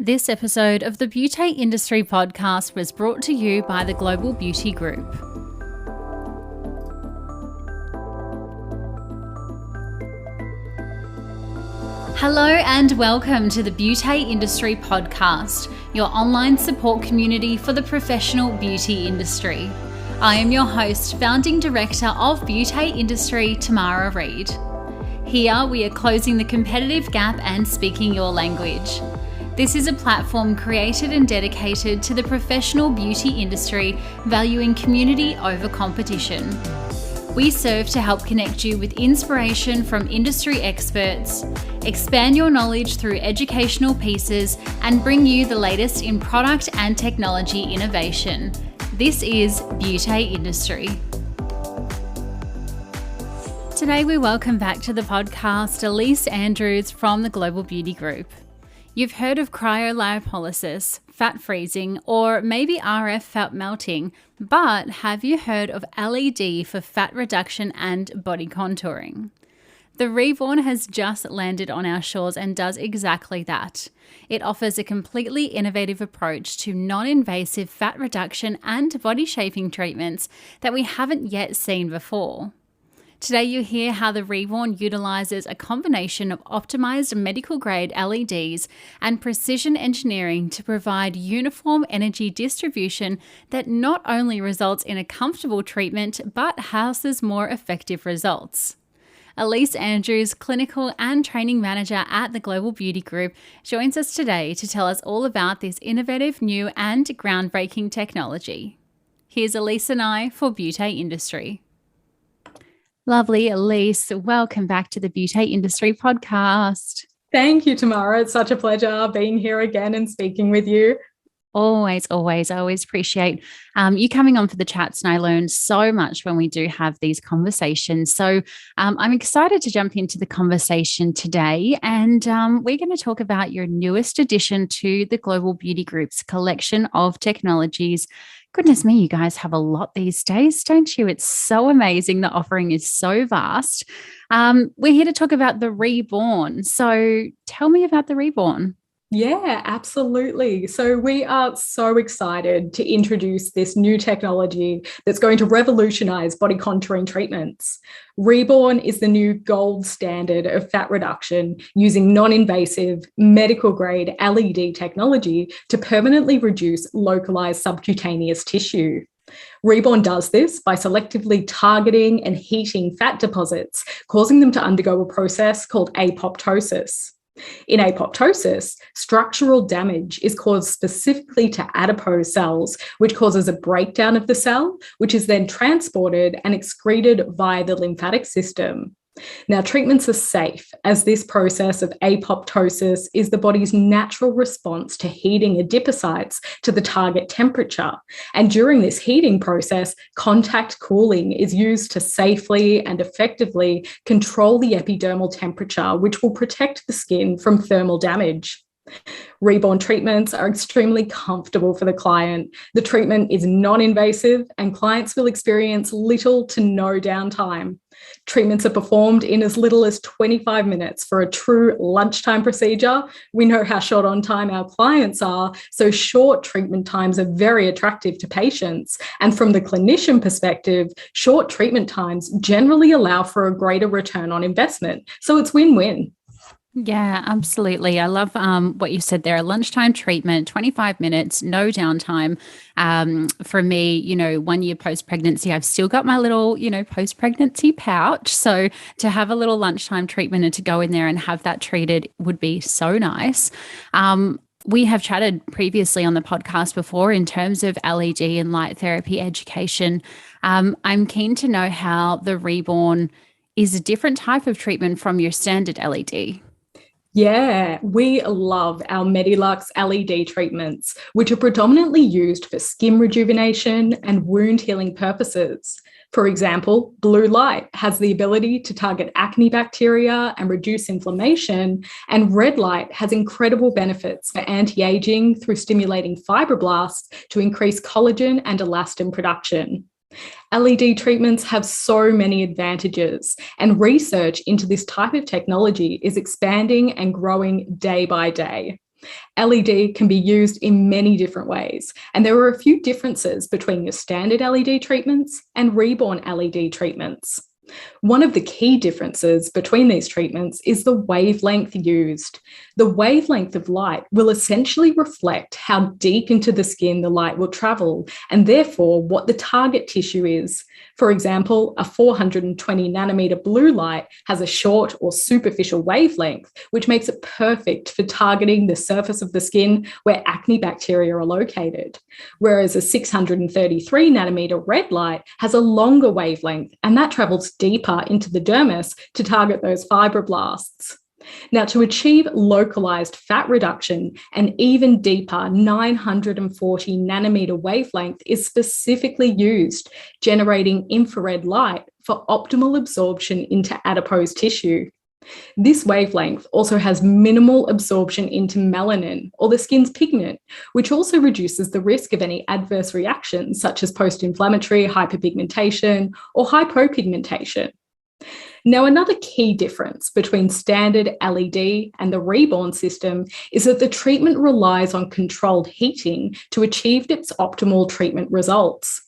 This episode of the Beauty Industry Podcast was brought to you by the Global Beauty Group. Hello and welcome to the Beauty Industry Podcast, your online support community for the professional beauty industry. I am your host, founding director of Beauty Industry, Tamara Reid. Here we are closing the competitive gap and speaking your language. This is a platform created and dedicated to the professional beauty industry, valuing community over competition. We serve to help connect you with inspiration from industry experts, expand your knowledge through educational pieces, and bring you the latest in product and technology innovation. This is Beauty Industry. Today we welcome back to the podcast Elise Andrews from the Global Beauty Group. You've heard of cryolipolysis, fat freezing, or maybe RF fat melting, but have you heard of LED for fat reduction and body contouring? The Reborn has just landed on our shores and does exactly that. It offers a completely innovative approach to non-invasive fat reduction and body shaping treatments that we haven't yet seen before. Today you hear how the Reborn utilises a combination of optimised medical-grade LEDs and precision engineering to provide uniform energy distribution that not only results in a comfortable treatment but houses more effective results. Elise Andrews, Clinical and Training Manager at the Global Beauty Group, joins us today to tell us all about this innovative, new and groundbreaking technology. Here's Elise and I for Beauty Industry. Lovely, Elise. Welcome back to the Beauty Industry Podcast. Thank you, Tamara. It's such a pleasure being here again and speaking with you. Always. I always appreciate you coming on for the chats, and I learn so much when we do have these conversations. So I'm excited to jump into the conversation today, and we're going to talk about your newest addition to the Global Beauty Group's collection of technologies. Goodness me, you guys have a lot these days, don't you? It's so amazing. The offering is so vast. We're here to talk about the Reborn. So tell me about the Reborn. Yeah, absolutely. So we are so excited to introduce this new technology that's going to revolutionize body contouring treatments. Reborn is the new gold standard of fat reduction using non-invasive medical-grade LED technology to permanently reduce localized subcutaneous tissue. Reborn does this by selectively targeting and heating fat deposits, causing them to undergo a process called apoptosis. In apoptosis, structural damage is caused specifically to adipose cells, which causes a breakdown of the cell, which is then transported and excreted via the lymphatic system. Now, treatments are safe as this process of apoptosis is the body's natural response to heating adipocytes to the target temperature. And during this heating process, contact cooling is used to safely and effectively control the epidermal temperature, which will protect the skin from thermal damage. Reborn treatments are extremely comfortable for the client. The treatment is non-invasive and clients will experience little to no downtime. Treatments are performed in as little as 25 minutes for a true lunchtime procedure. We know how short on time our clients are, so short treatment times are very attractive to patients. And from the clinician perspective, short treatment times generally allow for a greater return on investment. So it's win-win. Yeah, absolutely. I love what you said there. A lunchtime treatment, 25 minutes, no downtime. For me, 1 year post-pregnancy, I've still got my little, post-pregnancy pouch. So to have a little lunchtime treatment and to go in there and have that treated would be so nice. We have chatted previously on the podcast before in terms of LED and light therapy education. I'm keen to know how the Reborn is a different type of treatment from your standard LED. Yeah, we love our Medilux LED treatments, which are predominantly used for skin rejuvenation and wound healing purposes. For example, blue light has the ability to target acne bacteria and reduce inflammation, and red light has incredible benefits for anti-aging through stimulating fibroblasts to increase collagen and elastin production. LED treatments have so many advantages, and research into this type of technology is expanding and growing day by day. LED can be used in many different ways, and there are a few differences between your standard LED treatments and Reborn LED treatments. One of the key differences between these treatments is the wavelength used. The wavelength of light will essentially reflect how deep into the skin the light will travel, and therefore what the target tissue is. For example, a 420 nanometer blue light has a short or superficial wavelength, which makes it perfect for targeting the surface of the skin where acne bacteria are located. Whereas a 633 nanometer red light has a longer wavelength, and that travels deeper into the dermis to target those fibroblasts. Now, to achieve localized fat reduction, an even deeper 940 nanometer wavelength is specifically used, generating infrared light for optimal absorption into adipose tissue. This wavelength also has minimal absorption into melanin, or the skin's pigment, which also reduces the risk of any adverse reactions such as post-inflammatory hyperpigmentation or hypopigmentation. Now, another key difference between standard LED and the Reborn system is that the treatment relies on controlled heating to achieve its optimal treatment results.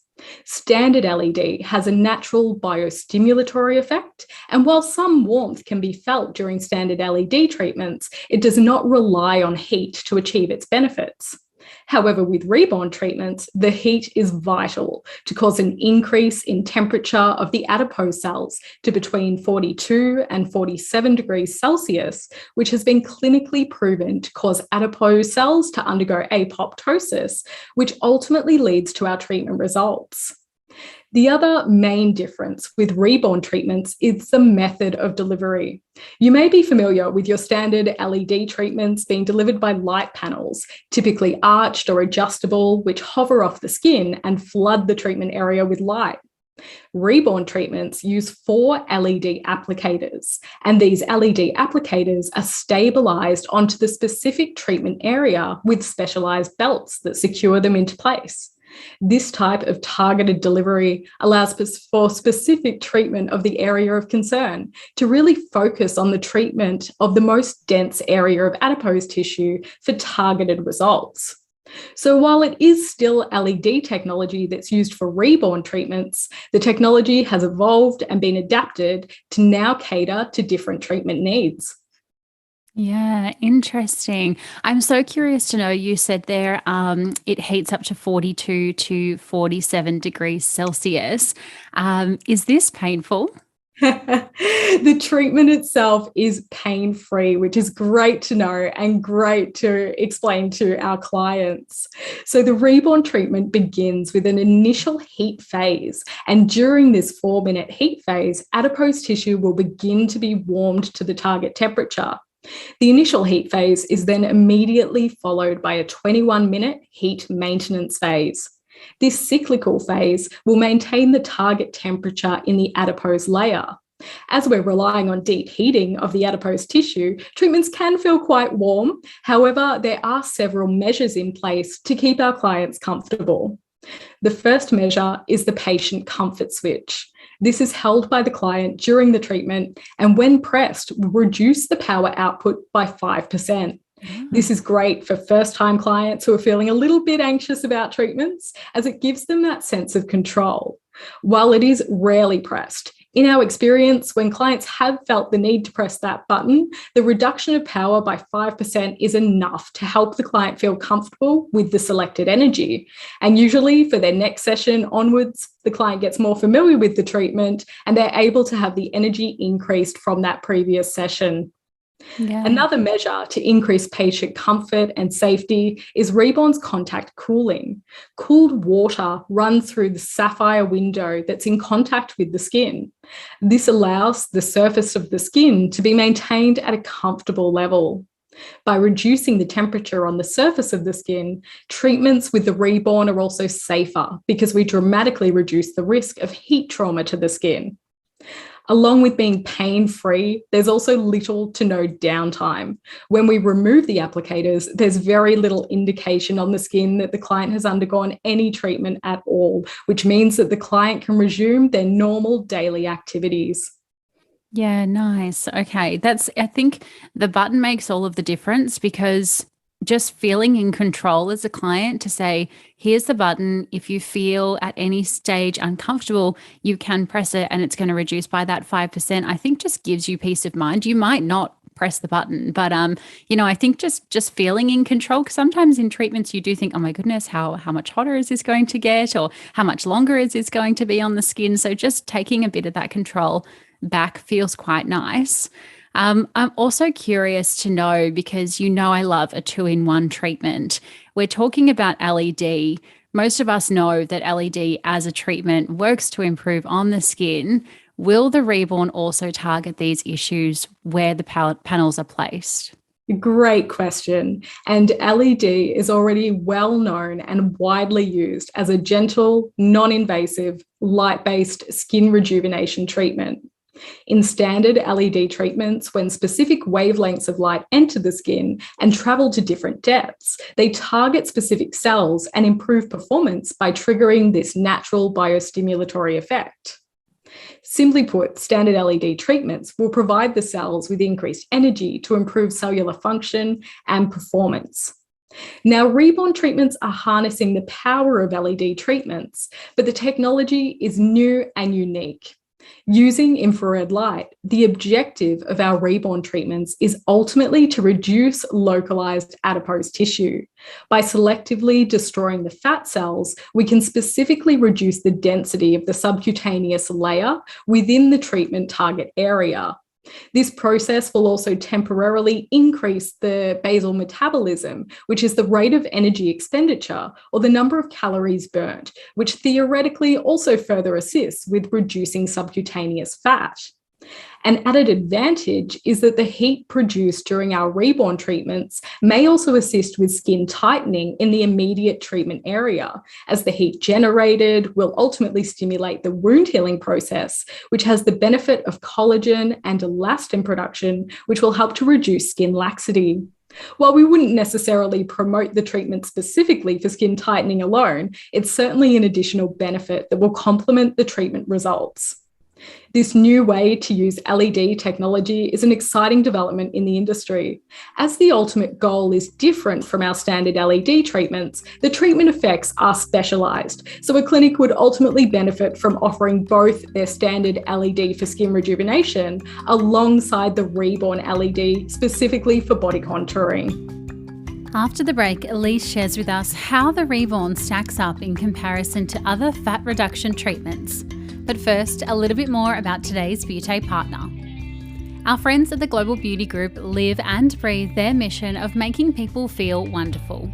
Standard LED has a natural biostimulatory effect, and while some warmth can be felt during standard LED treatments, it does not rely on heat to achieve its benefits. However, with Reborn treatments, the heat is vital to cause an increase in temperature of the adipose cells to between 42 and 47 degrees Celsius, which has been clinically proven to cause adipose cells to undergo apoptosis, which ultimately leads to our treatment results. The other main difference with Reborn treatments is the method of delivery. You may be familiar with your standard LED treatments being delivered by light panels, typically arched or adjustable, which hover off the skin and flood the treatment area with light. Reborn treatments use 4 LED applicators, and these LED applicators are stabilized onto the specific treatment area with specialized belts that secure them into place. This type of targeted delivery allows for specific treatment of the area of concern to really focus on the treatment of the most dense area of adipose tissue for targeted results. So while it is still LED technology that's used for Reborn treatments, the technology has evolved and been adapted to now cater to different treatment needs. Yeah, interesting. I'm so curious to know, you said there it heats up to 42 to 47 degrees Celsius. Is this painful? The treatment itself is pain-free, which is great to know and great to explain to our clients. So the Reborn treatment begins with an initial heat phase, and during this 4-minute heat phase, adipose tissue will begin to be warmed to the target temperature. The initial heat phase is then immediately followed by a 21-minute heat maintenance phase. This cyclical phase will maintain the target temperature in the adipose layer. As we're relying on deep heating of the adipose tissue, treatments can feel quite warm. However, there are several measures in place to keep our clients comfortable. The first measure is the patient comfort switch. This is held by the client during the treatment, and when pressed, will reduce the power output by 5%. This is great for first-time clients who are feeling a little bit anxious about treatments, as it gives them that sense of control. While it is rarely pressed, in our experience, when clients have felt the need to press that button, the reduction of power by 5% is enough to help the client feel comfortable with the selected energy. And usually for their next session onwards, the client gets more familiar with the treatment and they're able to have the energy increased from that previous session. Yeah. Another measure to increase patient comfort and safety is Reborn's contact cooling. Cooled water runs through the sapphire window that's in contact with the skin. This allows the surface of the skin to be maintained at a comfortable level. By reducing the temperature on the surface of the skin, treatments with the Reborn are also safer because we dramatically reduce the risk of heat trauma to the skin. Along with being pain-free, there's also little to no downtime. When we remove the applicators, there's very little indication on the skin that the client has undergone any treatment at all, which means that the client can resume their normal daily activities. Yeah, nice. Okay. I think the button makes all of the difference, because just feeling in control as a client to say, here's the button. If you feel at any stage uncomfortable, you can press it and it's going to reduce by that 5%. I think just gives you peace of mind. You might not press the button, but I think just feeling in control, because sometimes in treatments you do think, oh my goodness, how much hotter is this going to get, or how much longer is this going to be on the skin? So just taking a bit of that control back feels quite nice. I'm also curious to know, because I love a 2-in-1 treatment. We're talking about LED. Most of us know that LED as a treatment works to improve on the skin. Will the Reborn also target these issues where the panels are placed? Great question. And LED is already well known and widely used as a gentle, non-invasive, light-based skin rejuvenation treatment. In standard LED treatments, when specific wavelengths of light enter the skin and travel to different depths, they target specific cells and improve performance by triggering this natural biostimulatory effect. Simply put, standard LED treatments will provide the cells with increased energy to improve cellular function and performance. Now, Reborn treatments are harnessing the power of LED treatments, but the technology is new and unique. Using infrared light, the objective of our Reborn treatments is ultimately to reduce localized adipose tissue. By selectively destroying the fat cells, we can specifically reduce the density of the subcutaneous layer within the treatment target area. This process will also temporarily increase the basal metabolism, which is the rate of energy expenditure or the number of calories burnt, which theoretically also further assists with reducing subcutaneous fat. An added advantage is that the heat produced during our Reborn treatments may also assist with skin tightening in the immediate treatment area, as the heat generated will ultimately stimulate the wound healing process, which has the benefit of collagen and elastin production, which will help to reduce skin laxity. While we wouldn't necessarily promote the treatment specifically for skin tightening alone, it's certainly an additional benefit that will complement the treatment results. This new way to use LED technology is an exciting development in the industry. As the ultimate goal is different from our standard LED treatments, the treatment effects are specialised, so a clinic would ultimately benefit from offering both their standard LED for skin rejuvenation alongside the Reborn LED specifically for body contouring. After the break, Elise shares with us how the Reborn stacks up in comparison to other fat reduction treatments. But first, a little bit more about today's beauty partner. Our friends at the Global Beauty Group live and breathe their mission of making people feel wonderful.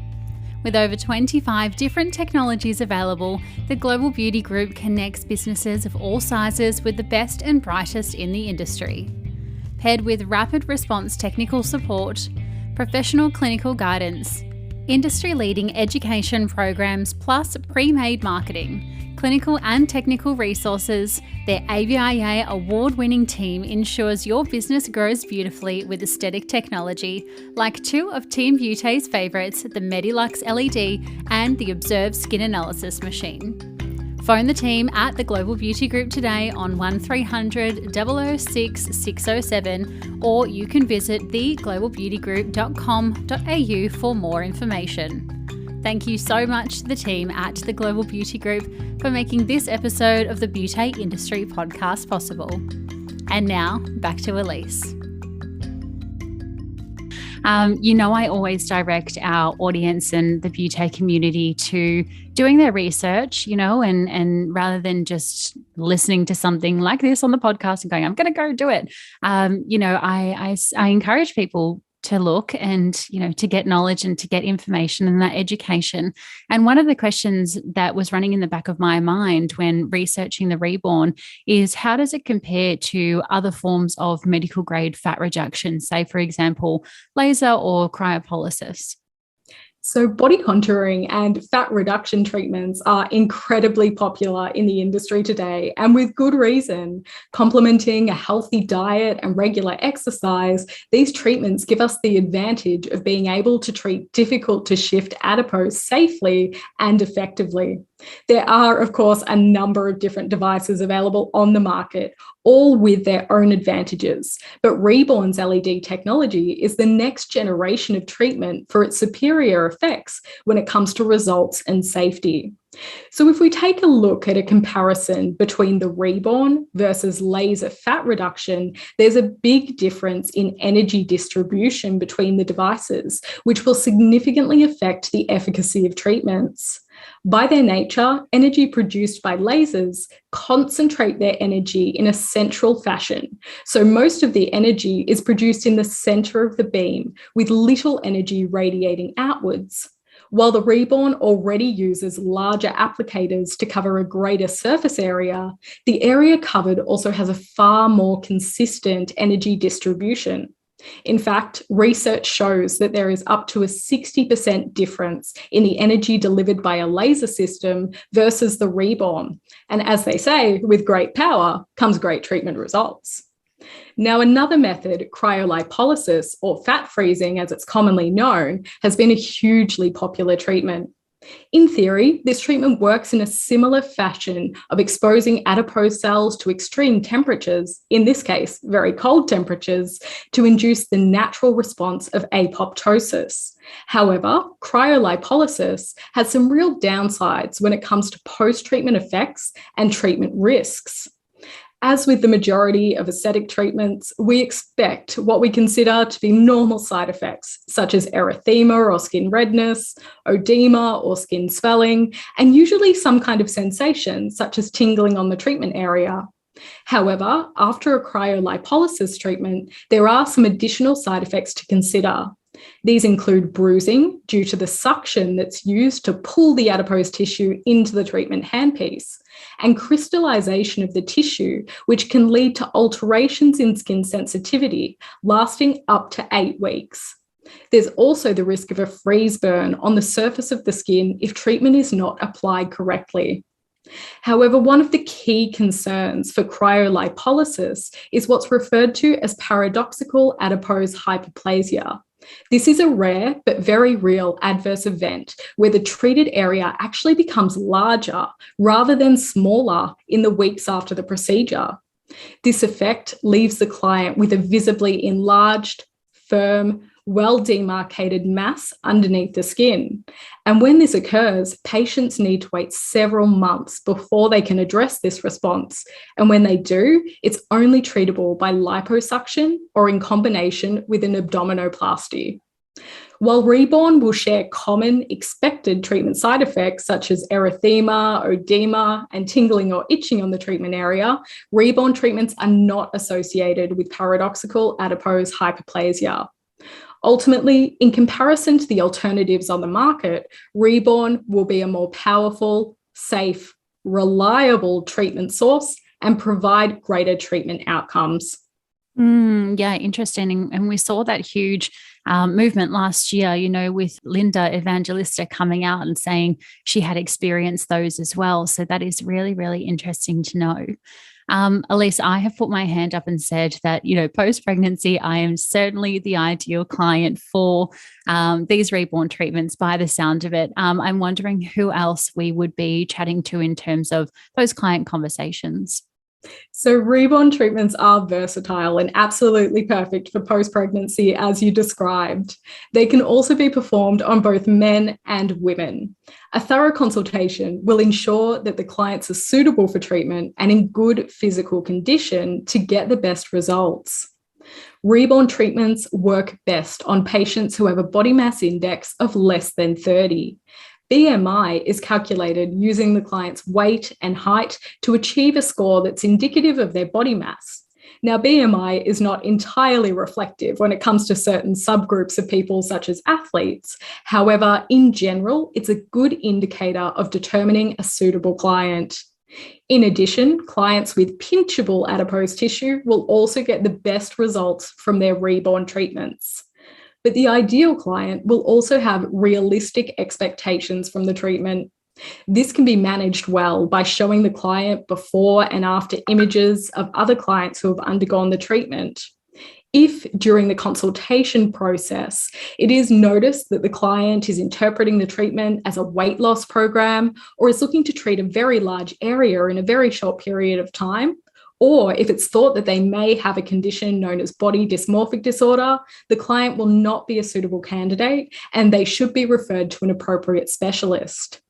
With over 25 different technologies available, the Global Beauty Group connects businesses of all sizes with the best and brightest in the industry. Paired with rapid response technical support, professional clinical guidance, industry-leading education programs, plus pre-made marketing, clinical and technical resources, their AVIA award-winning team ensures your business grows beautifully with aesthetic technology, like two of Team Beauty's favourites, the Medilux LED and the Observe Skin Analysis Machine. Phone the team at the Global Beauty Group today on 1300 006 607, or you can visit theglobalbeautygroup.com.au for more information. Thank you so much to the team at the Global Beauty Group for making this episode of the Beauty Industry Podcast possible. And now, back to Elise. I always direct our audience and the beauty community to doing their research, and rather than just listening to something like this on the podcast and going, I'm going to go do it. I encourage people to look and, to get knowledge and to get information and that education. And one of the questions that was running in the back of my mind when researching the Reborn is, how does it compare to other forms of medical grade fat reduction, say, for example, laser or cryolipolysis? So body contouring and fat reduction treatments are incredibly popular in the industry today, and with good reason. Complementing a healthy diet and regular exercise, these treatments give us the advantage of being able to treat difficult to shift adipose safely and effectively. There are, of course, a number of different devices available on the market, all with their own advantages. But Reborn's LED technology is the next generation of treatment for its superior effects when it comes to results and safety. So if we take a look at a comparison between the Reborn versus laser fat reduction, there's a big difference in energy distribution between the devices, which will significantly affect the efficacy of treatments. By their nature, energy produced by lasers concentrate their energy in a central fashion. So most of the energy is produced in the center of the beam, with little energy radiating outwards. While the Reborn already uses larger applicators to cover a greater surface area, the area covered also has a far more consistent energy distribution. In fact, research shows that there is up to a 60% difference in the energy delivered by a laser system versus the Reborn. And as they say, with great power comes great treatment results. Now, another method, cryolipolysis, or fat freezing as it's commonly known, has been a hugely popular treatment. In theory, this treatment works in a similar fashion of exposing adipose cells to extreme temperatures, in this case, very cold temperatures, to induce the natural response of apoptosis. However, cryolipolysis has some real downsides when it comes to post-treatment effects and treatment risks. As with the majority of aesthetic treatments, we expect what we consider to be normal side effects, such as erythema or skin redness, oedema or skin swelling, and usually some kind of sensation, such as tingling on the treatment area. However, after a cryolipolysis treatment, there are some additional side effects to consider. These include bruising due to the suction that's used to pull the adipose tissue into the treatment handpiece, and crystallization of the tissue, which can lead to alterations in skin sensitivity, lasting up to 8 weeks. There's also the risk of a freeze burn on the surface of the skin if treatment is not applied correctly. However, one of the key concerns for cryolipolysis is what's referred to as paradoxical adipose hyperplasia. This is a rare but very real adverse event where the treated area actually becomes larger rather than smaller in the weeks after the procedure. This effect leaves the client with a visibly enlarged, firm, well-demarcated mass underneath the skin. And when this occurs, patients need to wait several months before they can address this response. And when they do, it's only treatable by liposuction or in combination with an abdominoplasty. While Reborn will share common expected treatment side effects such as erythema, oedema, and tingling or itching on the treatment area, Reborn treatments are not associated with paradoxical adipose hyperplasia. Ultimately, in comparison to the alternatives on the market, Reborn will be a more powerful, safe, reliable treatment source and provide greater treatment outcomes. Yeah, interesting. And we saw that huge movement last year, with Linda Evangelista coming out and saying she had experienced those as well. So that is really, really interesting to know. Elise, I have put my hand up and said that, post-pregnancy, I am certainly the ideal client for these Reborn treatments by the sound of it. I'm wondering who else we would be chatting to in terms of those client conversations. So Reborn treatments are versatile and absolutely perfect for post-pregnancy, as you described. They can also be performed on both men and women. A thorough consultation will ensure that the clients are suitable for treatment and in good physical condition to get the best results. Reborn treatments work best on patients who have a body mass index of less than 30. BMI is calculated using the client's weight and height to achieve a score that's indicative of their body mass. Now, BMI is not entirely reflective when it comes to certain subgroups of people, such as athletes. However, in general, it's a good indicator of determining a suitable client. In addition, clients with pinchable adipose tissue will also get the best results from their Reborn treatments. But the ideal client will also have realistic expectations from the treatment. This can be managed well by showing the client before and after images of other clients who have undergone the treatment. If during the consultation process, it is noticed that the client is interpreting the treatment as a weight loss program or is looking to treat a very large area in a very short period of time, or if it's thought that they may have a condition known as body dysmorphic disorder, the client will not be a suitable candidate and they should be referred to an appropriate specialist.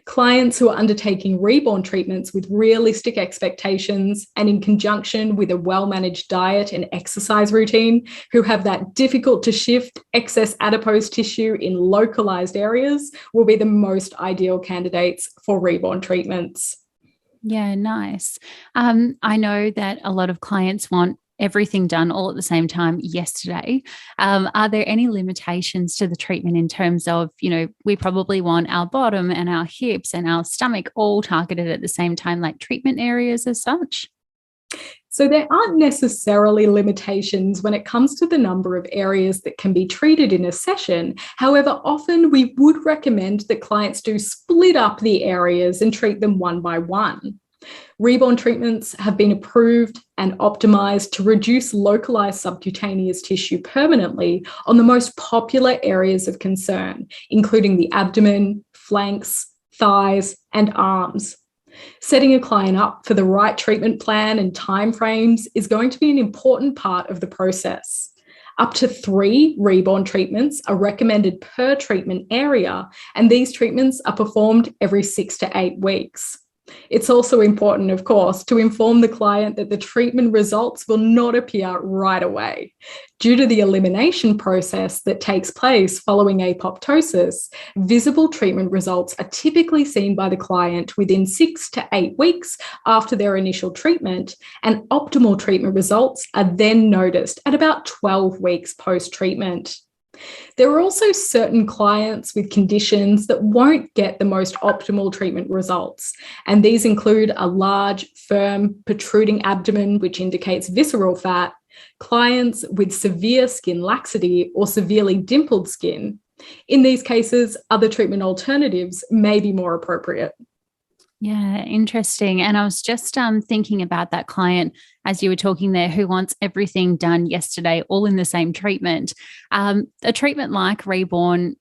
Clients who are undertaking Reborn treatments with realistic expectations and in conjunction with a well-managed diet and exercise routine, who have that difficult to shift excess adipose tissue in localized areas, will be the most ideal candidates for Reborn treatments. Yeah, nice. I know that a lot of clients want everything done all at the same time yesterday. Are there any limitations to the treatment in terms of, we probably want our bottom and our hips and our stomach all targeted at the same time, like treatment areas as such? So there aren't necessarily limitations when it comes to the number of areas that can be treated in a session. However, often we would recommend that clients do split up the areas and treat them one by one. Reborn treatments have been approved and optimised to reduce localised subcutaneous tissue permanently on the most popular areas of concern, including the abdomen, flanks, thighs, and arms. Setting a client up for the right treatment plan and timeframes is going to be an important part of the process. Up to 3 Reborn treatments are recommended per treatment area, and these treatments are performed every 6 to 8 weeks. It's also important, of course, to inform the client that the treatment results will not appear right away. Due to the elimination process that takes place following apoptosis, visible treatment results are typically seen by the client within 6 to 8 weeks after their initial treatment, and optimal treatment results are then noticed at about 12 weeks post-treatment. There are also certain clients with conditions that won't get the most optimal treatment results, and these include a large, firm, protruding abdomen, which indicates visceral fat, clients with severe skin laxity or severely dimpled skin. In these cases, other treatment alternatives may be more appropriate. Yeah, interesting. And I was just thinking about that client as you were talking there who wants everything done yesterday, all in the same treatment. A treatment like Reborn,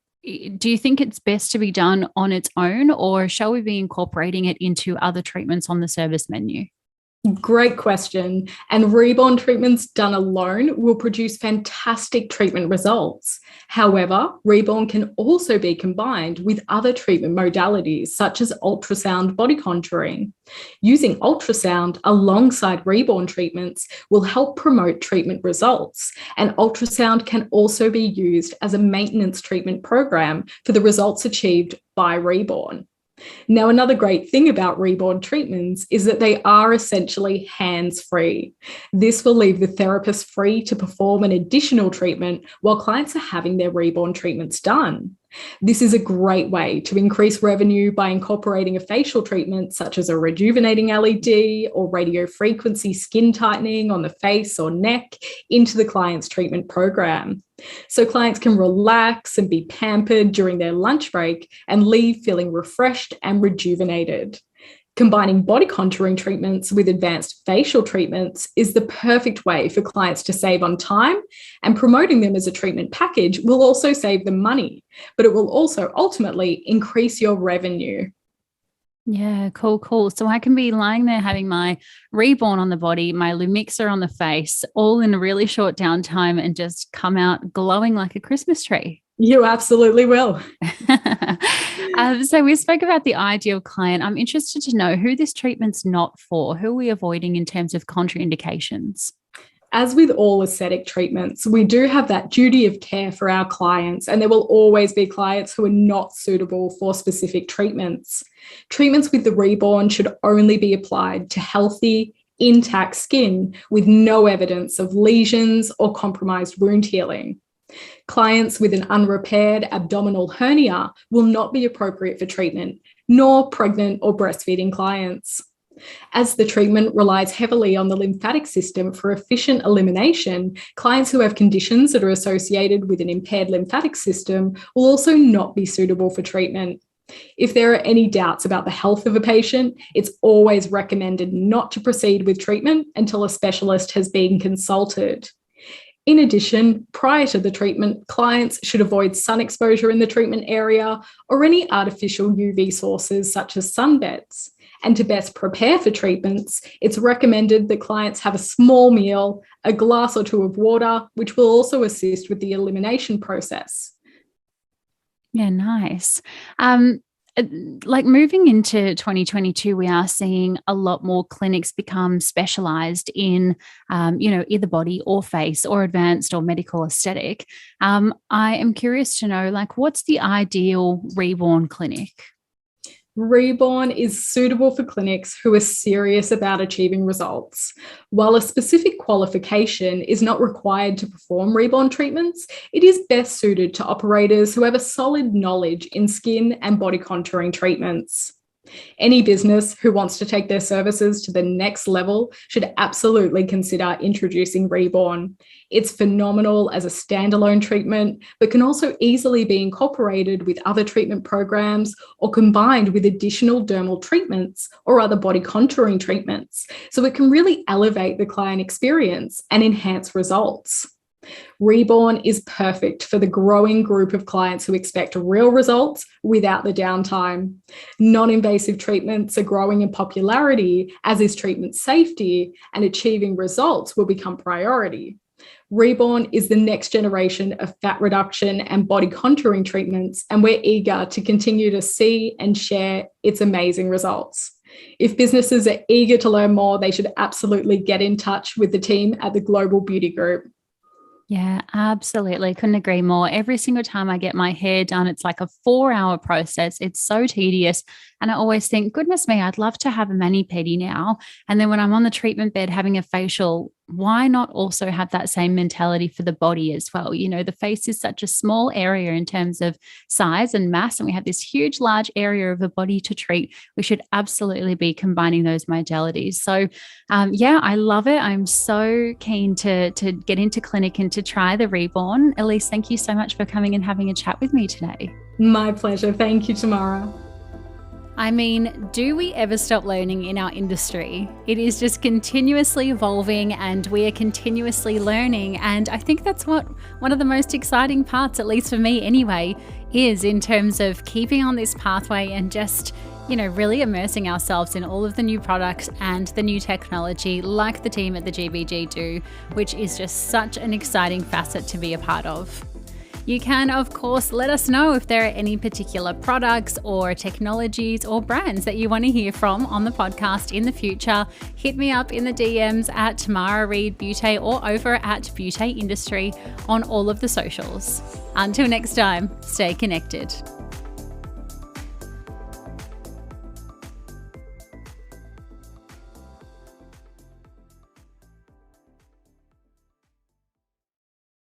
do you think it's best to be done on its own, or shall we be incorporating it into other treatments on the service menu? Great question. And Reborn treatments done alone will produce fantastic treatment results. However, Reborn can also be combined with other treatment modalities, such as ultrasound body contouring. Using ultrasound alongside Reborn treatments will help promote treatment results, and ultrasound can also be used as a maintenance treatment program for the results achieved by Reborn. Now, another great thing about Reborn treatments is that they are essentially hands-free. This will leave the therapist free to perform an additional treatment while clients are having their Reborn treatments done. This is a great way to increase revenue by incorporating a facial treatment such as a rejuvenating LED or radiofrequency skin tightening on the face or neck into the client's treatment program. So clients can relax and be pampered during their lunch break and leave feeling refreshed and rejuvenated. Combining body contouring treatments with advanced facial treatments is the perfect way for clients to save on time, and promoting them as a treatment package will also save them money, but it will also ultimately increase your revenue. Yeah, cool. So I can be lying there having my Reborn on the body, my Lumixer on the face, all in a really short downtime and just come out glowing like a Christmas tree. You absolutely will. So we spoke about the ideal client. I'm interested to know who this treatment's not for. Who are we avoiding in terms of contraindications? As with all aesthetic treatments, we do have that duty of care for our clients, and there will always be clients who are not suitable for specific treatments. Treatments with the Reborn should only be applied to healthy, intact skin with no evidence of lesions or compromised wound healing. Clients with an unrepaired abdominal hernia will not be appropriate for treatment, nor pregnant or breastfeeding clients. As the treatment relies heavily on the lymphatic system for efficient elimination, clients who have conditions that are associated with an impaired lymphatic system will also not be suitable for treatment. If there are any doubts about the health of a patient, it's always recommended not to proceed with treatment until a specialist has been consulted. In addition, prior to the treatment, clients should avoid sun exposure in the treatment area or any artificial UV sources such as sunbeds. And to best prepare for treatments, it's recommended that clients have a small meal, a glass or two of water, which will also assist with the elimination process. Yeah, nice. Like moving into 2022, we are seeing a lot more clinics become specialized in, either body or face or advanced or medical aesthetic. I am curious to know, like, what's the ideal Reborn clinic? Reborn is suitable for clinics who are serious about achieving results. While a specific qualification is not required to perform Reborn treatments, it is best suited to operators who have a solid knowledge in skin and body contouring treatments. Any business who wants to take their services to the next level should absolutely consider introducing Reborn. It's phenomenal as a standalone treatment, but can also easily be incorporated with other treatment programs or combined with additional dermal treatments or other body contouring treatments. So it can really elevate the client experience and enhance results. Reborn is perfect for the growing group of clients who expect real results without the downtime. Non-invasive treatments are growing in popularity, as is treatment safety, and achieving results will become priority. Reborn is the next generation of fat reduction and body contouring treatments, and we're eager to continue to see and share its amazing results. If businesses are eager to learn more, they should absolutely get in touch with the team at the Global Beauty Group. Yeah, absolutely. Couldn't agree more. Every single time I get my hair done, it's like a 4-hour process. It's so tedious. And I always think, goodness me, I'd love to have a mani-pedi now. And then when I'm on the treatment bed having a facial, why not also have that same mentality for the body as well? You know, the face is such a small area in terms of size and mass, and we have this huge, large area of the body to treat. We should absolutely be combining those modalities. So, I love it. I'm so keen to get into clinic and to try the Reborn. Elise, thank you so much for coming and having a chat with me today. My pleasure. Thank you, Tamara. I mean, do we ever stop learning in our industry? It is just continuously evolving and we are continuously learning. And I think that's what one of the most exciting parts, at least for me anyway, is in terms of keeping on this pathway and just, really immersing ourselves in all of the new products and the new technology like the team at the GBG do, which is just such an exciting facet to be a part of. You can, of course, let us know if there are any particular products or technologies or brands that you want to hear from on the podcast in the future. Hit me up in the DMs at Tamara Reid Beauté or over at Beauté Industry on all of the socials. Until next time, stay connected.